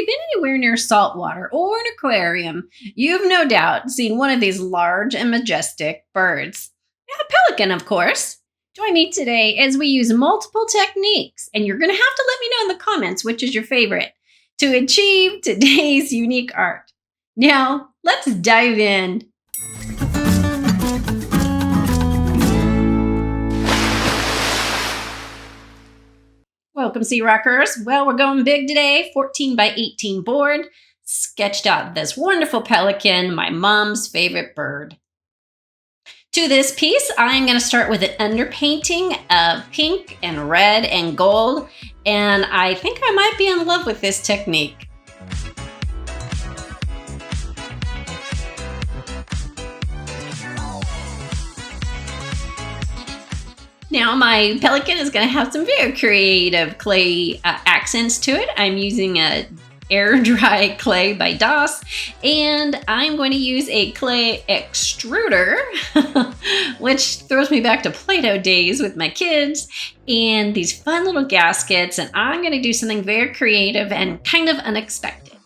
you've been anywhere near saltwater or an aquarium, you've no doubt seen one of these large and majestic birds. A pelican, of course. Join me today as we use multiple techniques, and you're going to have to let me know in the comments which is your favorite, to achieve today's unique art. Now, let's dive in. Welcome, SeaRoxxers. Well, we're going big today. 14 by 18 board. Sketched out this wonderful pelican, my mom's favorite bird. To this piece, I'm going to start with an underpainting of pink and red and gold, and I think I might be in love with this technique. Now my pelican is going to have some very creative clay accents to it. I'm using a air dry clay by Doss, and I'm going to use a clay extruder, which throws me back to Play-Doh days with my kids, and these fun little gaskets, and I'm going to do something very creative and kind of unexpected.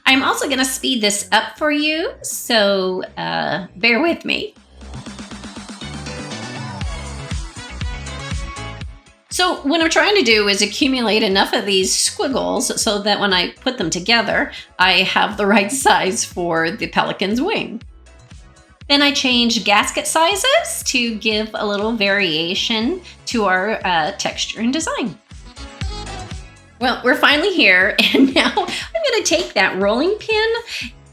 I'm also going to speed this up for you, so bear with me. So what I'm trying to do is accumulate enough of these squiggles so that when I put them together, I have the right size for the pelican's wing. Then I changed gasket sizes to give a little variation to our texture and design. Well, we're finally here, and now I'm going to take that rolling pin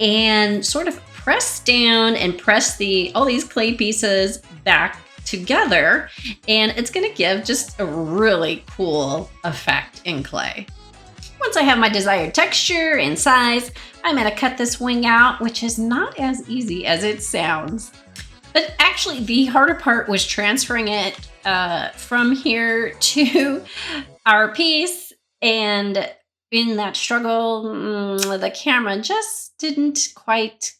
and sort of press down and press all these clay pieces back together, and it's going to give just a really cool effect in clay. Once I have my desired texture and size, I'm going to cut this wing out, which is not as easy as it sounds. But actually, the harder part was transferring it from here to our piece, and in that struggle, the camera just didn't quite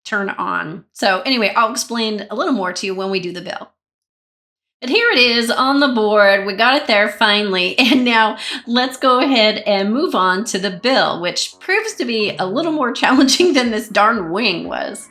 turn on. So anyway, I'll explain a little more to you when we do the bill. But here it is on the board. We got it there finally. And now let's go ahead and move on to the bill, which proves to be a little more challenging than this darn wing was.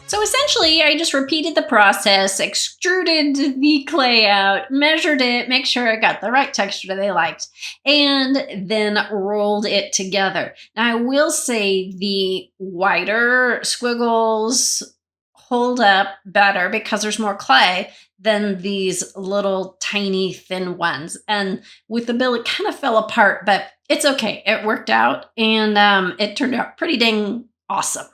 So essentially, I just repeated the process, extruded the clay out, measured it, make sure I got the right texture that they liked, and then rolled it together. Now, I will say the wider squiggles hold up better because there's more clay than these little tiny thin ones. And with the bill, it kind of fell apart, but it's okay. It worked out, and it turned out pretty dang awesome.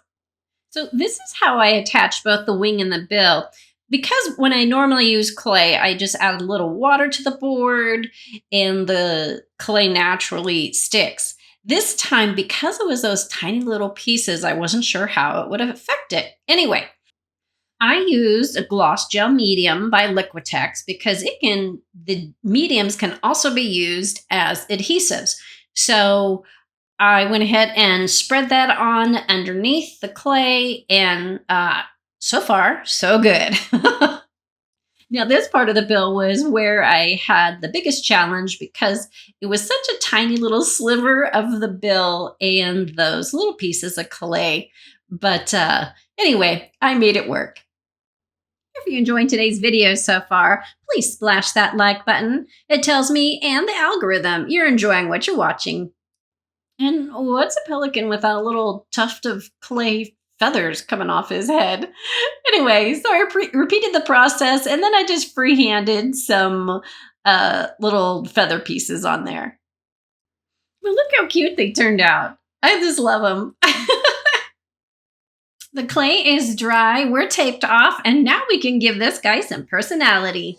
So this is how I attach both the wing and the bill. Because when I normally use clay, I just add a little water to the board and the clay naturally sticks. This time, because it was those tiny little pieces, I wasn't sure how it would affect it. Anyway, I used a gloss gel medium by Liquitex because the mediums can also be used as adhesives. So I went ahead and spread that on underneath the clay, and so far, so good. Now, this part of the bill was where I had the biggest challenge because it was such a tiny little sliver of the bill and those little pieces of clay. But anyway, I made it work. If you're enjoying today's video so far, please splash that like button. It tells me and the algorithm you're enjoying what you're watching. And what's a pelican without a little tuft of clay feathers coming off his head? Anyway, so I repeated the process, and then I just freehanded some little feather pieces on there. But look how cute they turned out. I just love them. The clay is dry, we're taped off, and now we can give this guy some personality.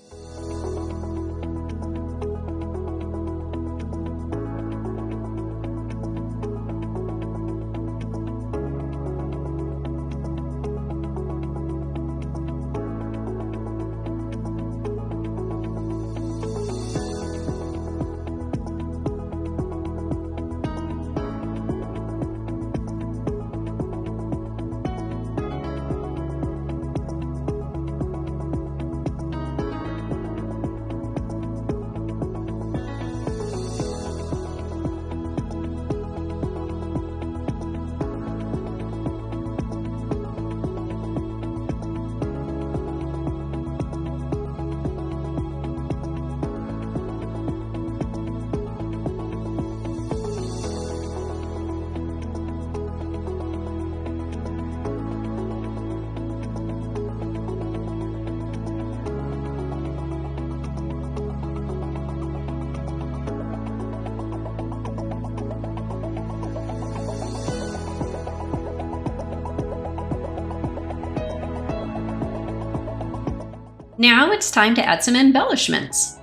Now it's time to add some embellishments.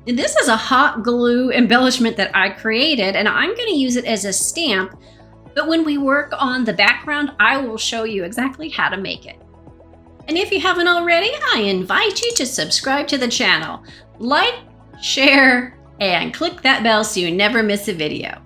And this is a hot glue embellishment that I created, and I'm going to use it as a stamp. But when we work on the background, I will show you exactly how to make it. And if you haven't already, I invite you to subscribe to the channel. Like, share, and click that bell so you never miss a video.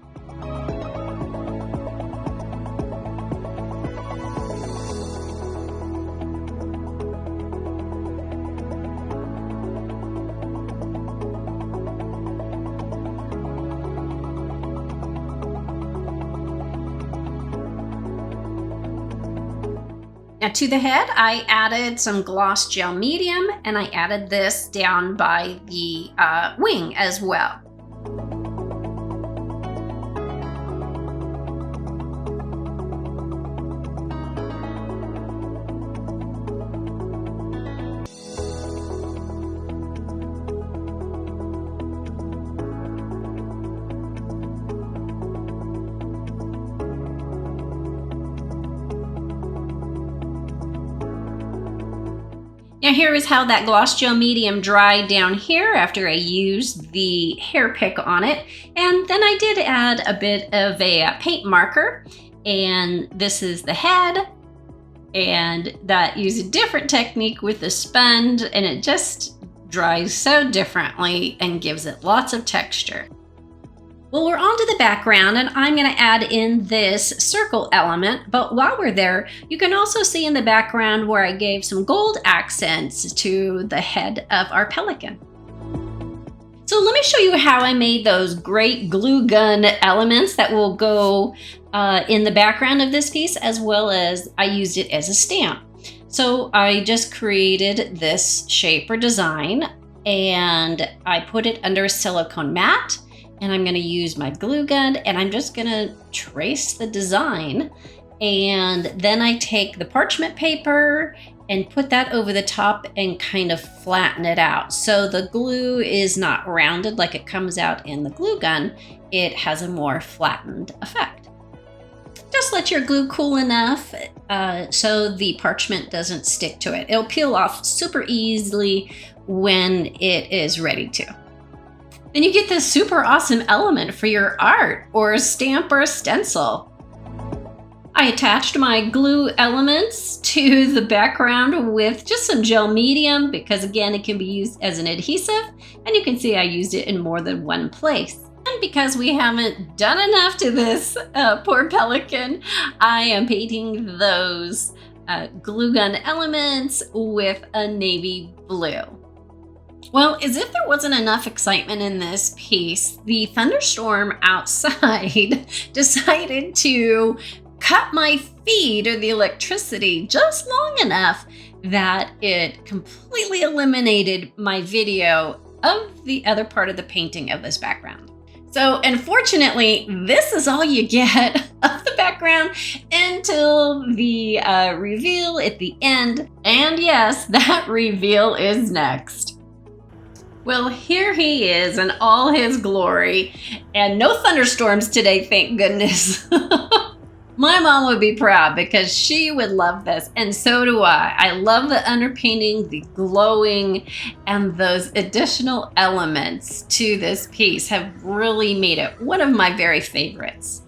Now to the head, I added some gloss gel medium, and I added this down by the wing as well. Now here is how that gloss gel medium dried down here after I used the hair pick on it. And then I did add a bit of a paint marker, and this is the head, and that used a different technique with the sponge, and it just dries so differently and gives it lots of texture. Well, we're on to the background, and I'm going to add in this circle element, but while we're there, you can also see in the background where I gave some gold accents to the head of our pelican. So let me show you how I made those great glue gun elements that will go in the background of this piece, as well as I used it as a stamp. So I just created this shape or design, and I put it under a silicone mat. And I'm going to use my glue gun, and I'm just going to trace the design. And then I take the parchment paper and put that over the top and kind of flatten it out. So the glue is not rounded like it comes out in the glue gun. It has a more flattened effect. Just let your glue cool enough so the parchment doesn't stick to it. It'll peel off super easily when it is ready to. Then you get this super awesome element for your art or a stamp or a stencil. I attached my glue elements to the background with just some gel medium because, again, it can be used as an adhesive, and you can see I used it in more than one place. And because we haven't done enough to this poor pelican, I am painting those glue gun elements with a navy blue. Well, as if there wasn't enough excitement in this piece, the thunderstorm outside decided to cut my feed or the electricity just long enough that it completely eliminated my video of the other part of the painting of this background. So unfortunately, this is all you get of the background until the reveal at the end. And yes, that reveal is next. Well, here he is in all his glory, and no thunderstorms today, thank goodness. My mom would be proud because she would love this, and so do I. I love the underpainting, the glowing, and those additional elements to this piece have really made it one of my very favorites.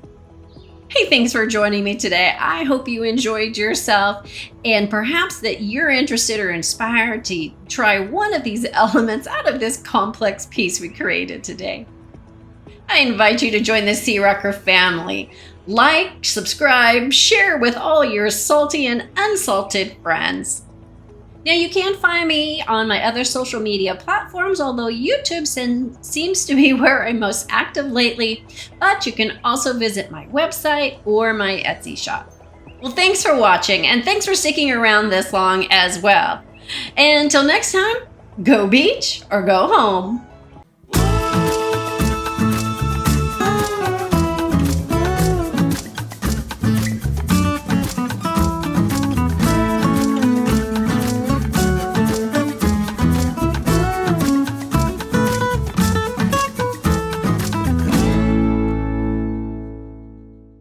Hey, thanks for joining me today. I hope you enjoyed yourself, and perhaps that you're interested or inspired to try one of these elements out of this complex piece we created today. I invite you to join the SeaRoxx family. Like, subscribe, share with all your salty and unsalted friends. Now, you can find me on my other social media platforms, although YouTube seems to be where I'm most active lately, but you can also visit my website or my Etsy shop. Well, thanks for watching, and thanks for sticking around this long as well. And until next time, go beach or go home.